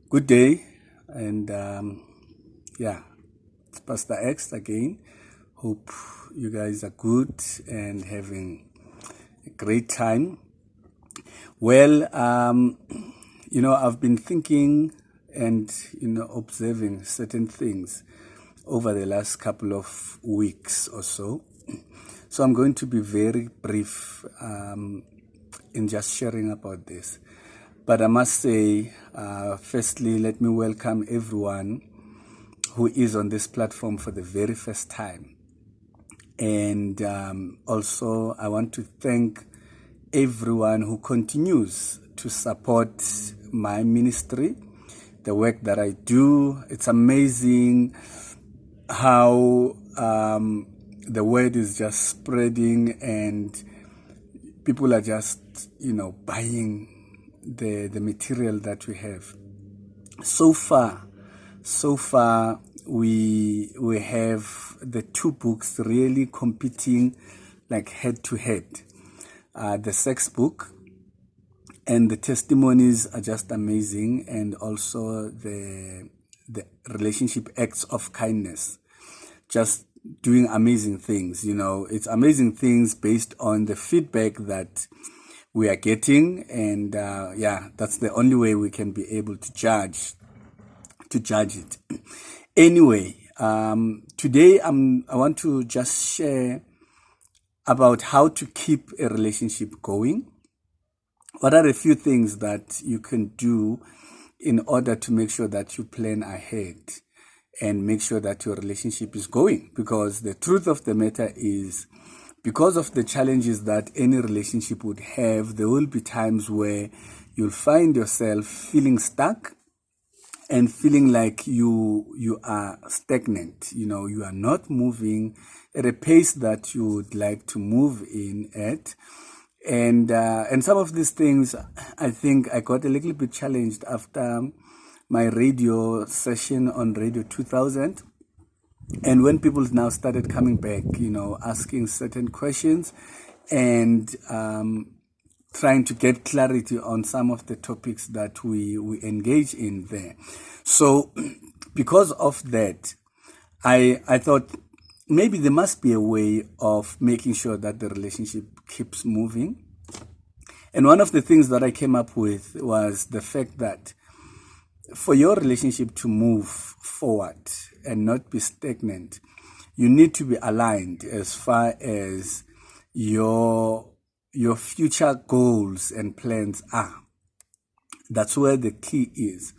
Good day, and yeah, it's Pastor X again. Hope you guys are good and having a great time. Well, I've been thinking and observing certain things over the last couple of weeks or so. So I'm going to be very brief in just sharing about this. But I must say, firstly, let me welcome everyone who is on this platform for the very first time. And also, I want to thank everyone who continues to support my ministry, the work that I do. It's amazing how the word is just spreading and people are just, buying the material that we have. So far, we have the two books really competing like head to head. The sex book and the testimonies are just amazing, and also the relationship acts of kindness, just doing amazing things. It's amazing things based on the feedback that we are getting, and that's the only way we can be able to judge it. Anyway, today I want to just share about how to keep a relationship going. What are a few things that you can do in order to make sure that you plan ahead and make sure that your relationship is going? Because the truth of the matter is, because of the challenges that any relationship would have, there will be times where you'll find yourself feeling stuck and feeling like you are stagnant. You are not moving at a pace that you would like to move in at. And some of these things, I think I got a little bit challenged after my radio session on Radio 2000. And when people now started coming back, asking certain questions and trying to get clarity on some of the topics that we engage in there. So because of that, I thought maybe there must be a way of making sure that the relationship keeps moving. And one of the things that I came up with was the fact that for your relationship to move forward and not be stagnant, you need to be aligned as far as your future goals and plans are. That's where the key is.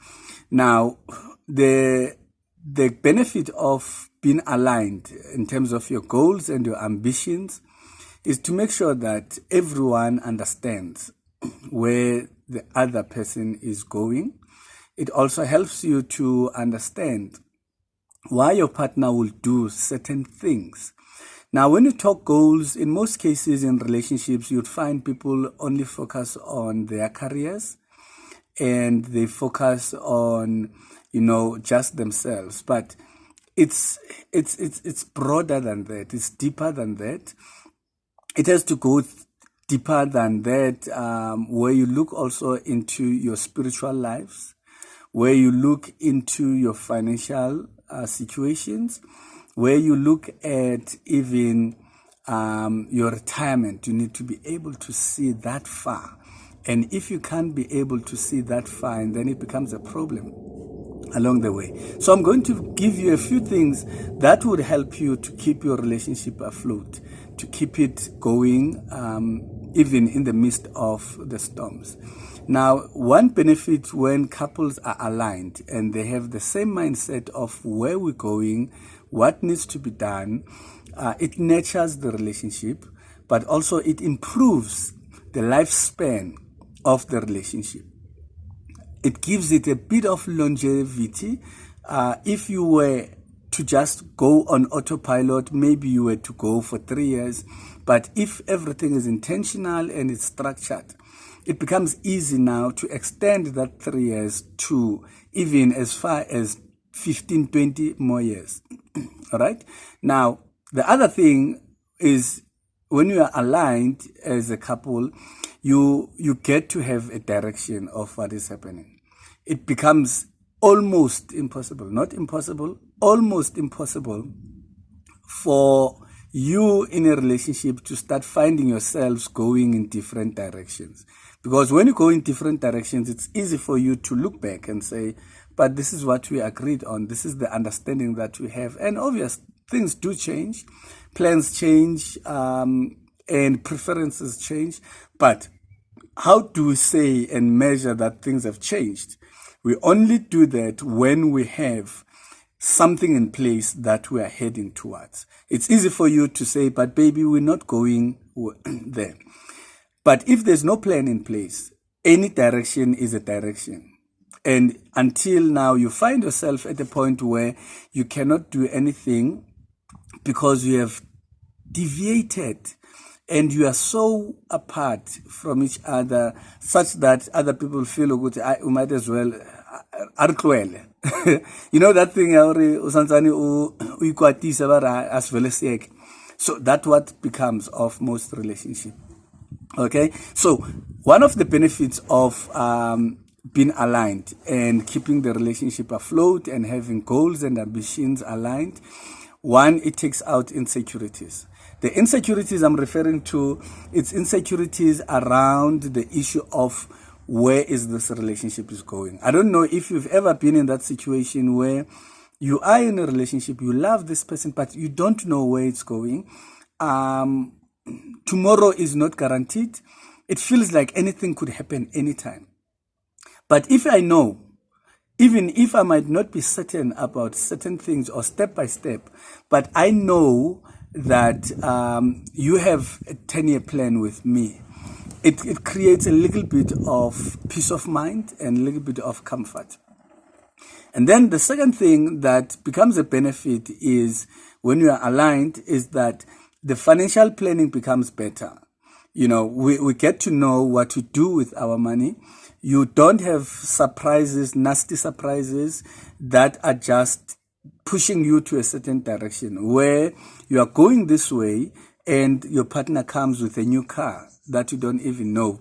Now, the benefit of being aligned in terms of your goals and your ambitions is to make sure that everyone understands where the other person is going. It also helps you to understand why your partner will do certain things. Now, when you talk goals, in most cases in relationships, you'd find people only focus on their careers and they focus on, just themselves. But it's broader than that. It's deeper than that. It has to go deeper than that, where you look also into your spiritual lives, where you look into your financial situations, where you look at even your retirement. You need to be able to see that far. And if you can't be able to see that far, and then it becomes a problem along the way. So I'm going to give you a few things that would help you to keep your relationship afloat, to keep it going, even in the midst of the storms. Now, one benefit when couples are aligned and they have the same mindset of where we're going, what needs to be done, it nurtures the relationship, but also it improves the lifespan of the relationship. It gives it a bit of longevity. If you were to just go on autopilot, maybe you were to go for 3 years. But if everything is intentional and it's structured, it becomes easy now to extend that 3 years to even as far as 15, 20 more years. All right. Now, the other thing is when you are aligned as a couple, you get to have a direction of what is happening. It becomes almost impossible, not impossible, almost impossible for you in a relationship to start finding yourselves going in different directions. Because when you go in different directions, it's easy for you to look back and say, but this is what we agreed on. This is the understanding that we have. And obvious things do change, plans change, and preferences change. But how do we say and measure that things have changed? We only do that when we have something in place that we are heading towards. It's easy for you to say, but baby, we're not going there. But if there's no plan in place, any direction is a direction. And until now, you find yourself at a point where you cannot do anything because you have deviated and you are so apart from each other such that other people feel good. I might as well. You know that thing, so that's what becomes of most relationships. Okay, so one of the benefits of being aligned and keeping the relationship afloat and having goals and ambitions aligned, one, it takes out insecurities. The insecurities I'm referring to, it's insecurities around the issue of where is this relationship is going. I don't know if you've ever been in that situation where you are in a relationship, you love this person, but you don't know where it's going. Tomorrow is not guaranteed. It feels like anything could happen anytime. But if I know, even if I might not be certain about certain things or step by step, but I know that you have a 10-year plan with me, it creates a little bit of peace of mind and a little bit of comfort. And then the second thing that becomes a benefit is when you are aligned is that the financial planning becomes better. You know, we get to know what to do with our money. You don't have surprises, nasty surprises that are just pushing you to a certain direction where you are going this way and your partner comes with a new car that you don't even know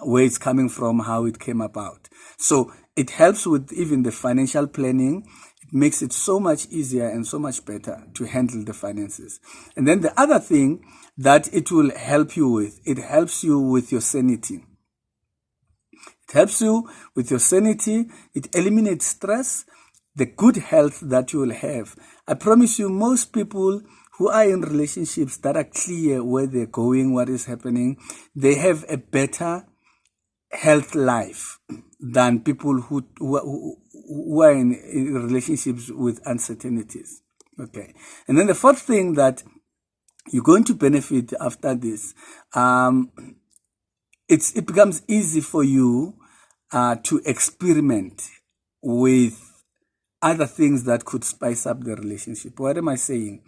where it's coming from, how it came about. So it helps with even the financial planning. It makes it so much easier and so much better to handle the finances. And then the other thing that it will help you with, it helps you with your sanity. It helps you with your sanity. It eliminates stress, the good health that you will have. I promise you, most people who are in relationships that are clear where they're going, what is happening, they have a better health life than people who are in relationships with uncertainties. Okay. And then the fourth thing that you're going to benefit after this, it becomes easy for you to experiment with other things that could spice up the relationship. What am I saying?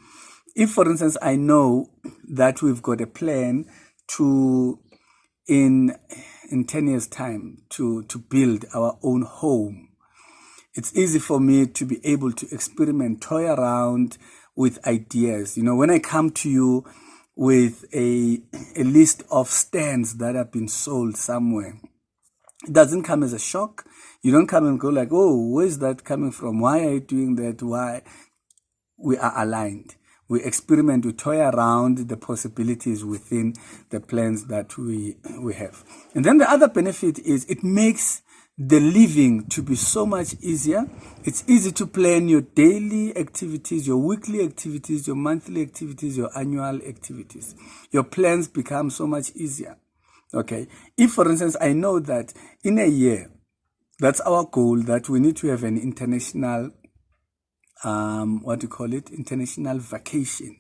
If, for instance, I know that we've got a plan to, in 10 years' time, to build our own home, it's easy for me to be able to experiment, toy around with ideas. You know, when I come to you with a list of stands that have been sold somewhere, it doesn't come as a shock. You don't come and go like, oh, where's that coming from? Why are you doing that? Why? We are aligned. We experiment, we toy around the possibilities within the plans that we have. And then the other benefit is it makes the living to be so much easier. It's easy to plan your daily activities, your weekly activities, your monthly activities, your annual activities. Your plans become so much easier. Okay. If, for instance, I know that in a year, that's our goal, that we need to have an international international vacation.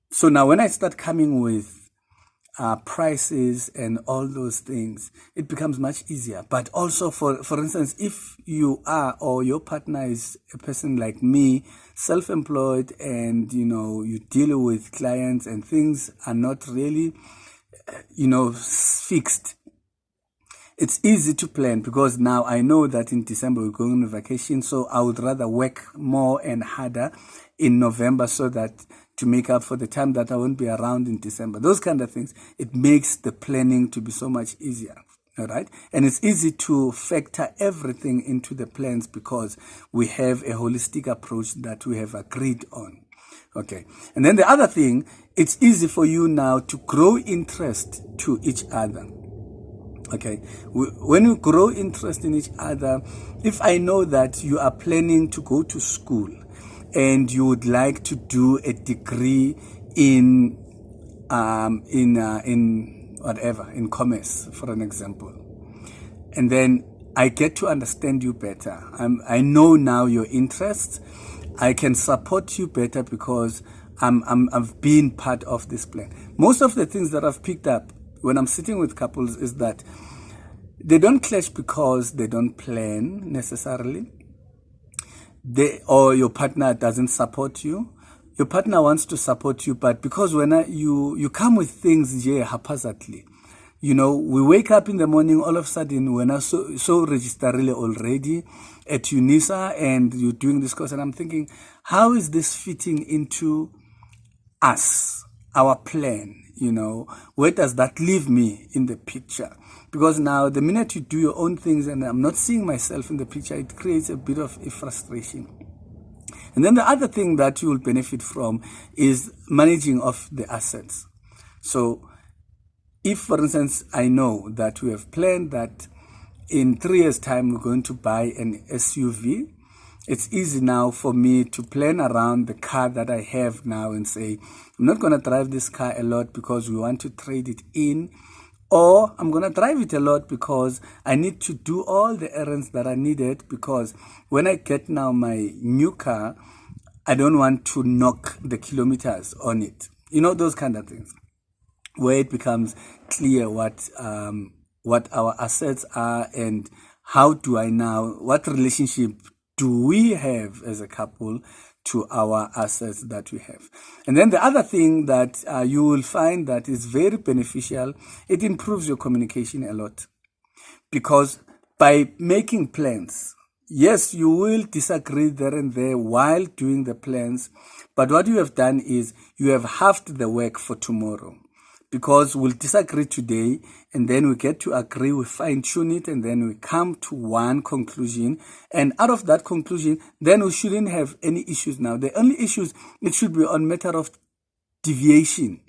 So now when I start coming with prices and all those things, it becomes much easier. But also, for instance, if you are or your partner is a person like me, self-employed, and you deal with clients and things are not really fixed, it's easy to plan because now I know that in December we're going on vacation, so I would rather work more and harder in November so that to make up for the time that I won't be around in December. Those kind of things, it makes the planning to be so much easier. All right. And it's easy to factor everything into the plans because we have a holistic approach that we have agreed on. Okay. And then the other thing, it's easy for you now to grow interest to each other. Okay. When you grow interest in each other, if I know that you are planning to go to school and you would like to do a degree in whatever, in commerce, for an example, and then I get to understand you better. I know now your interests. I can support you better because I've been part of this plan. Most of the things that I've picked up when I'm sitting with couples is that they don't clash because they don't plan necessarily. Or your partner doesn't support you. Your partner wants to support you, but because when you come with things haphazardly, we wake up in the morning, all of a sudden, when I so registerly already at UNISA and you're doing this course, and I'm thinking, how is this fitting into us, our plan? Where does that leave me in the picture? Because now the minute you do your own things and I'm not seeing myself in the picture, it creates a bit of a frustration. And then the other thing that you will benefit from is managing of the assets. So if, for instance, I know that we have planned that in 3 years' time we're going to buy an SUV, it's easy now for me to plan around the car that I have now and say, I'm not going to drive this car a lot because we want to trade it in, or I'm going to drive it a lot because I need to do all the errands that I needed, because when I get now my new car, I don't want to knock the kilometers on it. Those kind of things, where it becomes clear what our assets are and what relationship do we have as a couple to our assets that we have. And then the other thing that you will find that is very beneficial, it improves your communication a lot. Because by making plans, yes, you will disagree there and there while doing the plans, but what you have done is you have halved the work for tomorrow. Because we'll disagree today and then we get to agree, we fine tune it, and then we come to one conclusion. And out of that conclusion, then we shouldn't have any issues now. The only issues, it should be on matter of deviation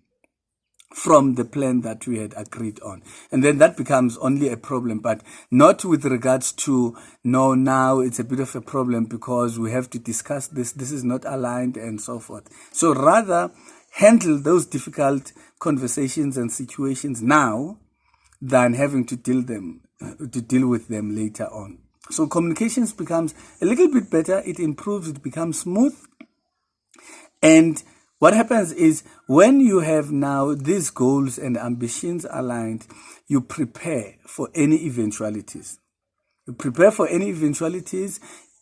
from the plan that we had agreed on. And then that becomes only a problem, but not with regards to, no, now it's a bit of a problem because we have to discuss this is not aligned and so forth. So rather, handle those difficult conversations and situations now than having to deal with them later on. So communications becomes a little bit better, it improves, it becomes smooth. And what happens is when you have now these goals and ambitions aligned, you prepare for any eventualities.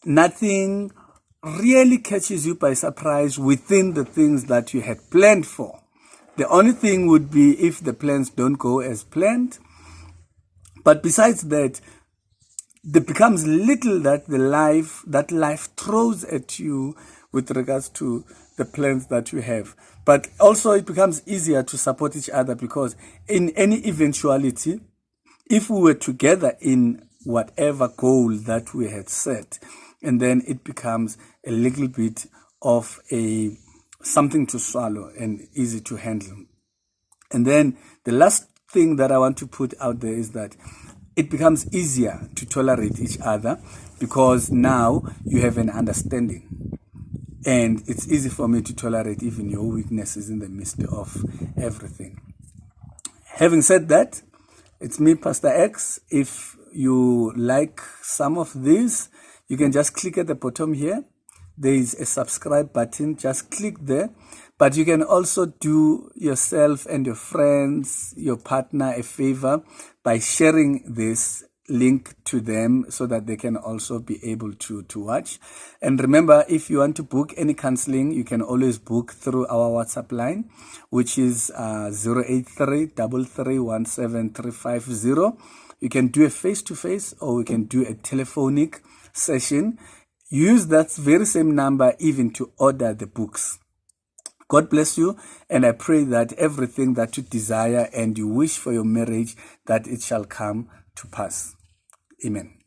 Nothing really catches you by surprise within the things that you had planned for. The only thing would be if the plans don't go as planned. But besides that, there becomes little that life throws at you with regards to the plans that you have. But also it becomes easier to support each other because in any eventuality, if we were together in whatever goal that we had set, and then it becomes a little bit of something to swallow and easy to handle. And then the last thing that I want to put out there is that it becomes easier to tolerate each other because now you have an understanding. And it's easy for me to tolerate even your weaknesses in the midst of everything. Having said that, it's me, Pastor X. If you like some of this, you can just click at the bottom here. There is a subscribe button. Just click there. But you can also do yourself and your friends, your partner a favor by sharing this link to them so that they can also be able to watch. And remember, if you want to book any counseling, you can always book through our WhatsApp line, which is 083-331-7350. You can do a face-to-face or we can do a telephonic session. Use that very same number even to order the books. God bless you, and I pray that everything that you desire and you wish for your marriage, that it shall come to pass. Amen.